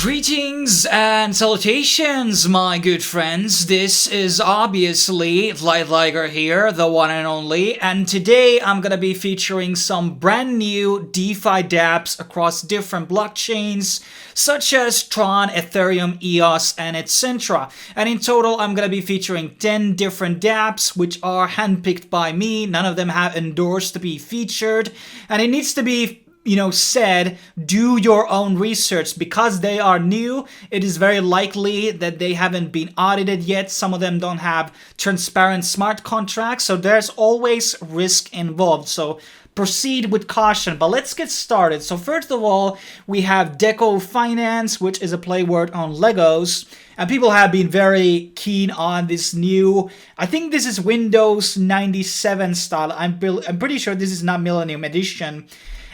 Greetings and salutations, my good friends. This is obviously Liteliger here, the one and only, and today I'm gonna be featuring some brand new DeFi Dapps across different blockchains, such as Tron, Ethereum, EOS, and etc. And in total, I'm gonna be featuring 10 different Dapps, which are handpicked by me. None of them have endorsed to be featured, and it needs to be said, do your own research because they are new. It is very likely that they haven't been audited yet. Some of them don't have transparent smart contracts, so there's always risk involved. So proceed with caution, but let's get started. So first of all, we have Deco Finance, which is a play word on Legos. And people have been very keen on this new, I think this is Windows 97 style. I'm pretty sure this is not Millennium Edition.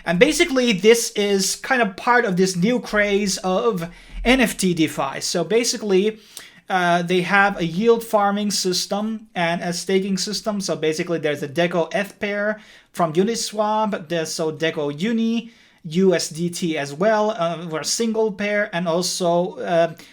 And basically, this is kind of part of this new craze of NFT DeFi. So basically, they have a yield farming system and a staking system. So basically, there's a Deco ETH pair from Uniswap. There's Deco Uni USDT as well, for a single pair, and also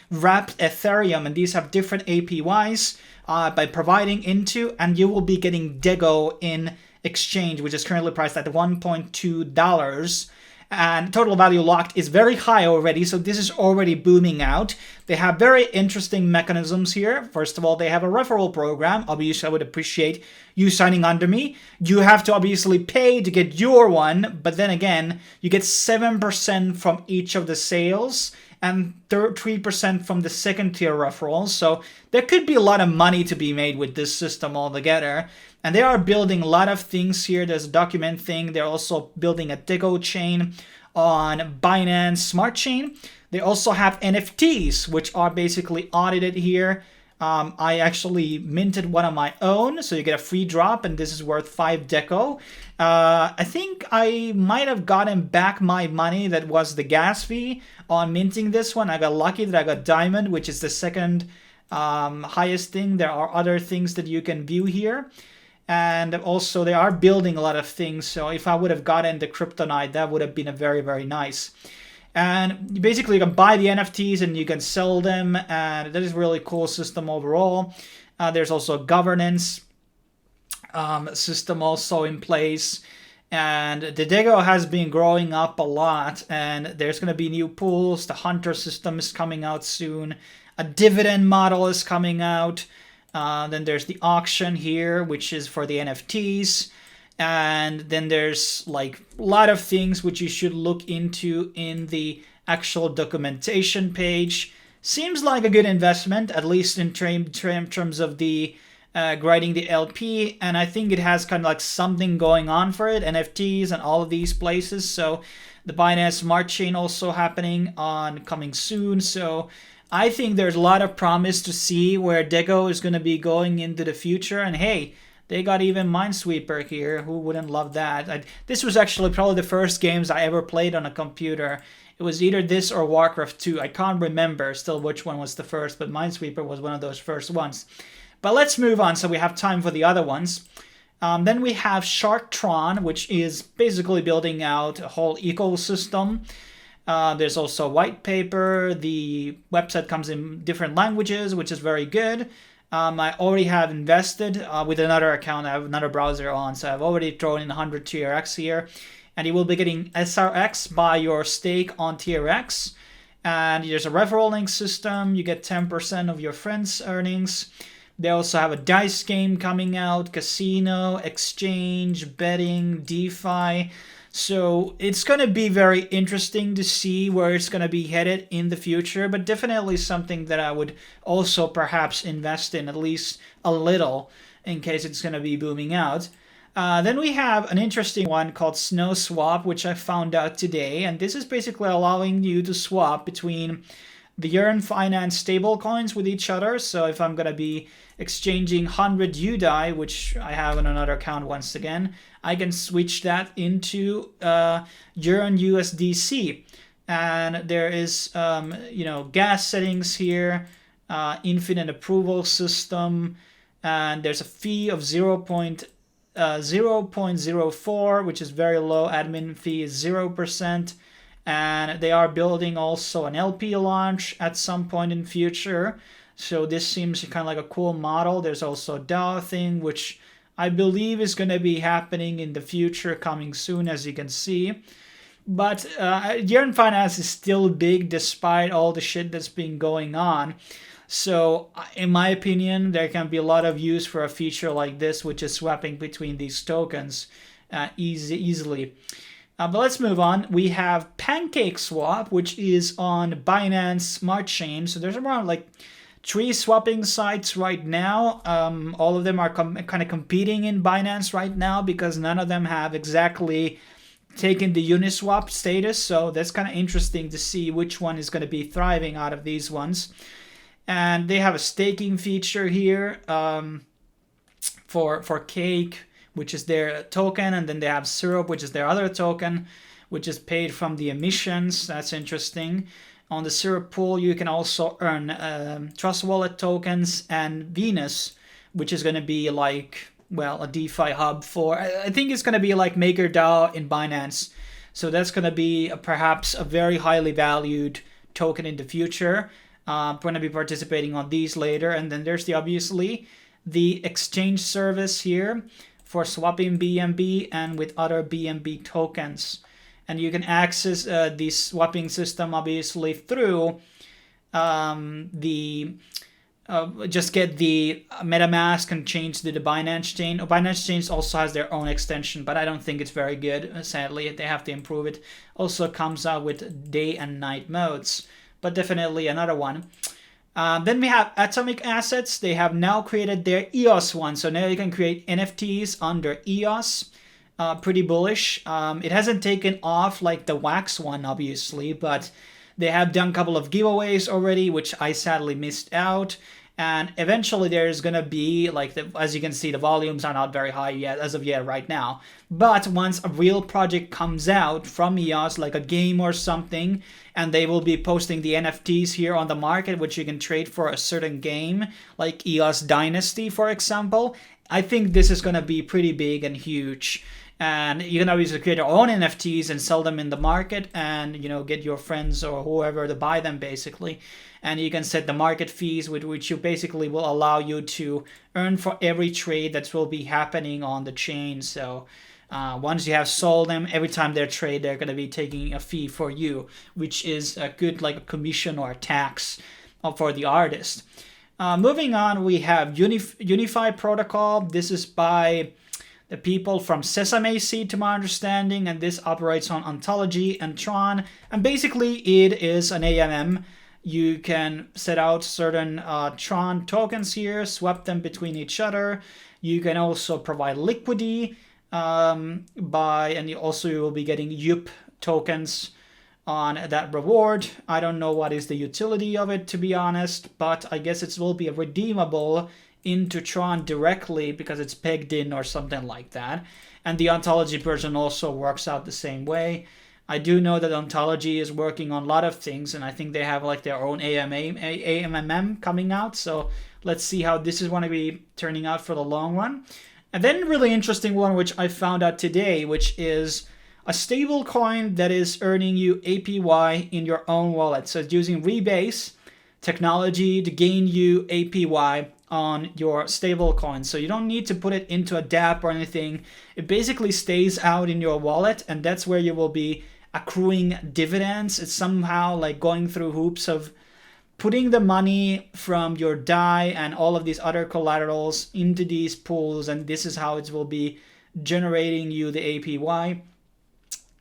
wrapped Ethereum. And these have different APYs by providing into, and you will be getting Deco in exchange, which is currently priced at $1.2, and total value locked is very high already, so this is already booming out. They have very interesting mechanisms here. First of all, they have a referral program. Obviously, I would appreciate you signing under me. You have to obviously pay to get your one, but then again, you get 7% from each of the sales and 3% from the second tier referrals. So there could be a lot of money to be made with this system altogether. And they are building a lot of things here. There's a document thing. They're also building a Deco chain on Binance Smart Chain. They also have NFTs, which are basically audited here. I actually minted one of my own, so you get a free drop, and this is worth 5 Deco. I think I might have gotten back my money that was the gas fee on minting this one. I got lucky that I got Diamond, which is the second highest thing. There are other things that you can view here. And also, they are building a lot of things. So if I would have gotten the Kryptonite, that would have been a very, very nice. And basically, you can buy the NFTs and you can sell them. And that is a really cool system overall. There's also a governance system also in place. And the Deco has been growing up a lot. And there's going to be new pools. The Hunter system is coming out soon. A dividend model is coming out. Then there's the auction here, which is for the NFTs. And then there's like a lot of things which you should look into in the actual documentation page. Seems like a good investment, at least in terms of the grading the LP. And I think it has kind of like something going on for it, NFTs and all of these places. So the Binance Smart Chain also happening coming soon. So I think there's a lot of promise to see where Deco is going to be going into the future. And hey, they got even Minesweeper here. Who wouldn't love that? This was actually probably the first games I ever played on a computer. It was either this or Warcraft 2. I can't remember still which one was the first, but Minesweeper was one of those first ones. But let's move on so we have time for the other ones. Then we have Sharktron, which is basically building out a whole ecosystem. There's also a white paper. The website comes in different languages, which is very good. I already have invested with another account. I have another browser on, so I've already thrown in 100 TRX here. And you will be getting SRX by your stake on TRX. And there's a referral link system. You get 10% of your friends' earnings. They also have a dice game coming out, casino, exchange, betting, DeFi. So it's going to be very interesting to see where it's going to be headed in the future, but definitely something that I would also perhaps invest in at least a little in case it's going to be booming out. Then we have an interesting one called Snow Swap, which I found out today, and this is basically allowing you to swap between the Uni Finance stablecoins with each other. So if I'm going to be exchanging 100 UDI, which I have on another account once again, I can switch that into Uni USDC. And there is, gas settings here, infinite approval system, and there's a fee of 0.04, which is very low. Admin fee is 0%. And they are building also an LP launch at some point in future. So this seems kind of like a cool model. There's also a DAO thing, which I believe is going to be happening in the future, coming soon, as you can see. But Uni Finance is still big despite all the shit that's been going on. So in my opinion, there can be a lot of use for a feature like this, which is swapping between these tokens easily. But let's move on. We have Pancake Swap, which is on Binance Smart Chain. So there's around like 3 swapping sites right now. All of them are kind of competing in Binance right now because none of them have exactly taken the Uniswap status. So that's kind of interesting to see which one is going to be thriving out of these ones. And they have a staking feature here for Cake, which is their token, and then they have Syrup, which is their other token, which is paid from the emissions. That's interesting. On the Syrup pool, you can also earn Trust Wallet tokens and Venus, which is going to be like, well, a DeFi hub for, I think it's going to be like MakerDAO in Binance. So that's going to be perhaps a very highly valued token in the future. I'm going to be participating on these later. And then there's obviously the exchange service here for swapping BNB and with other BNB tokens. And you can access the swapping system obviously through just get the MetaMask and change to the Binance chain. Binance chain also has their own extension, but I don't think it's very good. Sadly, they have to improve it. Also comes out with day and night modes, but definitely another one. Then we have Atomic Assets. They have now created their EOS one. So now you can create NFTs under EOS. Pretty bullish. It hasn't taken off like the Wax one, obviously, but they have done a couple of giveaways already, which I sadly missed out. And eventually there's going to be, like, as you can see, the volumes are not very high yet, as of yet right now. But once a real project comes out from EOS, like a game or something, and they will be posting the NFTs here on the market, which you can trade for a certain game, like EOS Dynasty, for example, I think this is going to be pretty big and huge. And you can obviously create your own NFTs and sell them in the market and, you know, get your friends or whoever to buy them, basically. And you can set the market fees, with which you basically will allow you to earn for every trade that will be happening on the chain. So once you have sold them, every time they trade, they're going to be taking a fee for you, which is a good, like, a commission or a tax for the artist. Moving on, we have Unified Protocol. This is by the people from Sesame Seed, to my understanding, and this operates on Ontology and Tron. And basically, it is an AMM. You can set out certain Tron tokens here, swap them between each other. You can also provide liquidity and you will be getting UP tokens on that reward. I don't know what is the utility of it, to be honest, but I guess it will be redeemable into Tron directly because it's pegged in or something like that. And the Ontology version also works out the same way. I do know that Ontology is working on a lot of things, and I think they have like their own AMM coming out. So let's see how this is going to be turning out for the long run. And then really interesting one, which I found out today, which is a stable coin that is earning you APY in your own wallet. So it's using Rebase technology to gain you APY on your stable coin. So you don't need to put it into a dApp or anything. It basically stays out in your wallet, and that's where you will be accruing dividends. It's somehow like going through hoops of putting the money from your DAI and all of these other collaterals into these pools, and this is how it will be generating you the APY.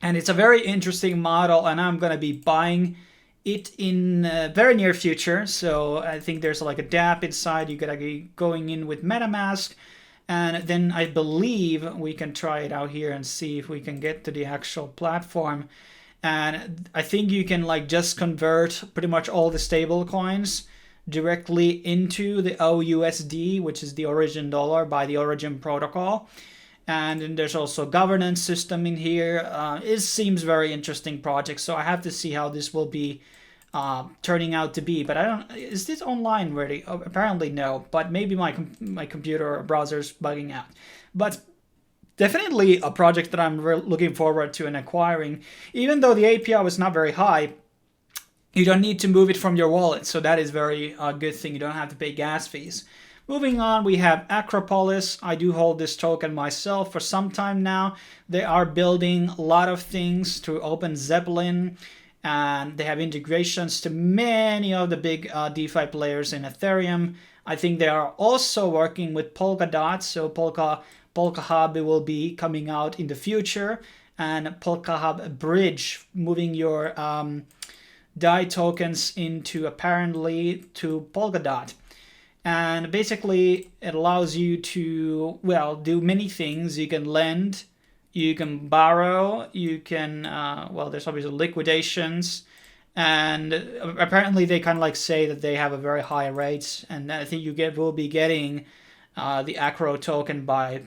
And it's a very interesting model, and I'm going to be buying it in very near future. So I think there's like a dApp inside. You gotta be going in with MetaMask, and then I believe we can try it out here and see if we can get to the actual platform. And I think you can like just convert pretty much all the stable coins directly into the OUSD, which is the origin dollar by the Origin protocol. And then there's also a governance system in here. It seems very interesting project, so I have to see how this will be turning out to be. But I don't. Is this online ready? Apparently no. But maybe my computer or browser's bugging out. But definitely a project that I'm looking forward to and acquiring. Even though the API was not very high, you don't need to move it from your wallet, so that is very good thing. You don't have to pay gas fees. Moving on, we have Acropolis. I do hold this token myself for some time now. They are building a lot of things to Open Zeppelin, and they have integrations to many of the big DeFi players in Ethereum. I think they are also working with Polkadot, so Polka Hub will be coming out in the future, and Polka Hub Bridge, moving your DAI tokens into apparently to Polkadot. And basically it allows you to, well, do many things. You can lend, you can borrow, you can, well, there's obviously liquidations, and apparently they kind of like say that they have a very high rates, and I think will be getting the Acro token by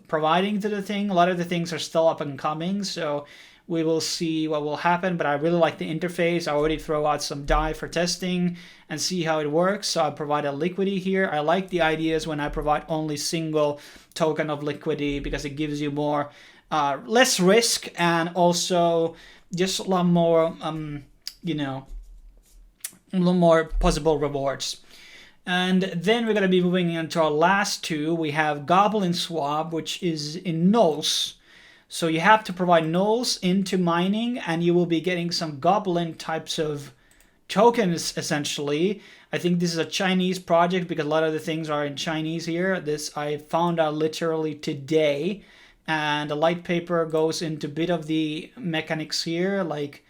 providing to the thing. A lot of the things are still up and coming, so we will see what will happen, but I really like the interface. I already throw out some DAI for testing and see how it works. So I provide a liquidity here. I like the ideas when I provide only single token of liquidity, because it gives you more, less risk, and also just a lot more, you know, a little more possible rewards. And then we're going to be moving into our last two. We have Goblin Swab, which is in nulls. So you have to provide nulls into mining, and you will be getting some Goblin types of tokens, essentially. I think this is a Chinese project because a lot of the things are in Chinese here. This I found out literally today. And the light paper goes into a bit of the mechanics here, like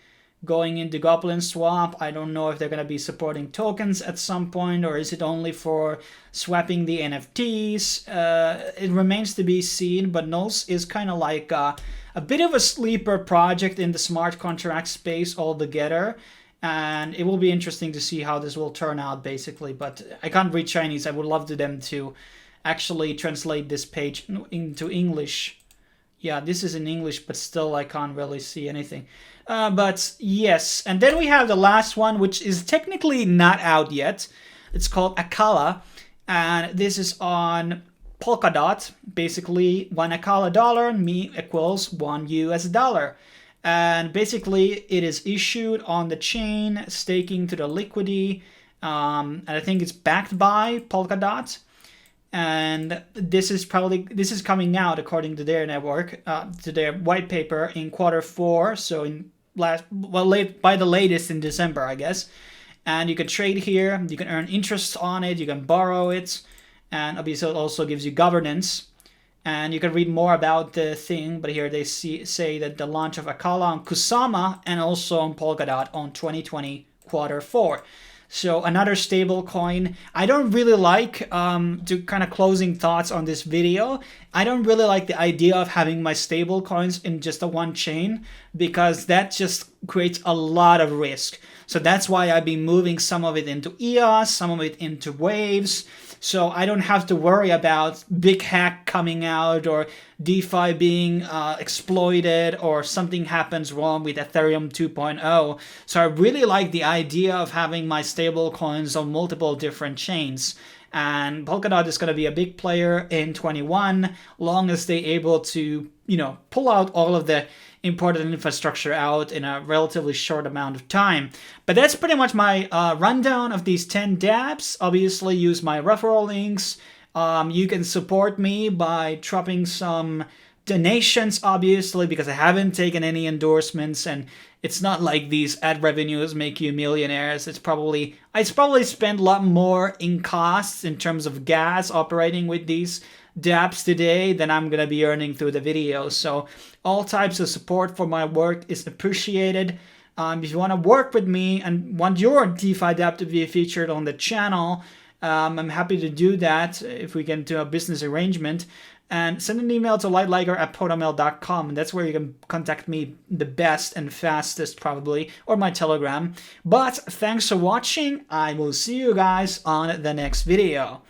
going into Goblin Swap. I don't know if they're going to be supporting tokens at some point, or is it only for swapping the NFTs? It remains to be seen, but Nulls is kind of like a bit of a sleeper project in the smart contract space altogether, and it will be interesting to see how this will turn out, basically. But I can't read Chinese. I would love to them to actually translate this page into English. Yeah, this is in English, but still I can't really see anything. But yes, and then we have the last one, which is technically not out yet. It's called Akala, and this is on Polkadot. Basically, one Akala dollar equals one US dollar. And basically, it is issued on the chain, staking to the liquidity, and I think it's backed by Polkadot. And this is coming out according to their network, to their white paper in Q4. So in by the latest in December, I guess. And you can trade here. You can earn interest on it. You can borrow it, and obviously it also gives you governance. And you can read more about the thing. But here they say that the launch of Akala on Kusama and also on Polkadot on 2020 Q4. So another stable coin. I don't really like, to kind of closing thoughts on this video, I don't really like the idea of having my stable coins in just a one chain, because that just creates a lot of risk. So that's why I've been moving some of it into EOS, some of it into Waves. So I don't have to worry about big hack coming out or DeFi being exploited or something happens wrong with Ethereum 2.0. So I really like the idea of having my stable coins on multiple different chains. And Polkadot is going to be a big player in 21, long as they're able to, pull out all of the important infrastructure out in a relatively short amount of time. But that's pretty much my rundown of these 10 dApps. Obviously, use my referral links. You can support me by dropping some donations, obviously, because I haven't taken any endorsements, and it's not like these ad revenues make you millionaires. I probably spend a lot more in costs in terms of gas operating with these dApps today than I'm going to be earning through the videos. So all types of support for my work is appreciated. If you want to work with me and want your DeFi Dapps to be featured on the channel, I'm happy to do that if we can do a business arrangement. And send an email to liteliger@podomel.com, and that's where you can contact me the best and fastest, probably, or my Telegram. But thanks for watching. I will see you guys on the next video.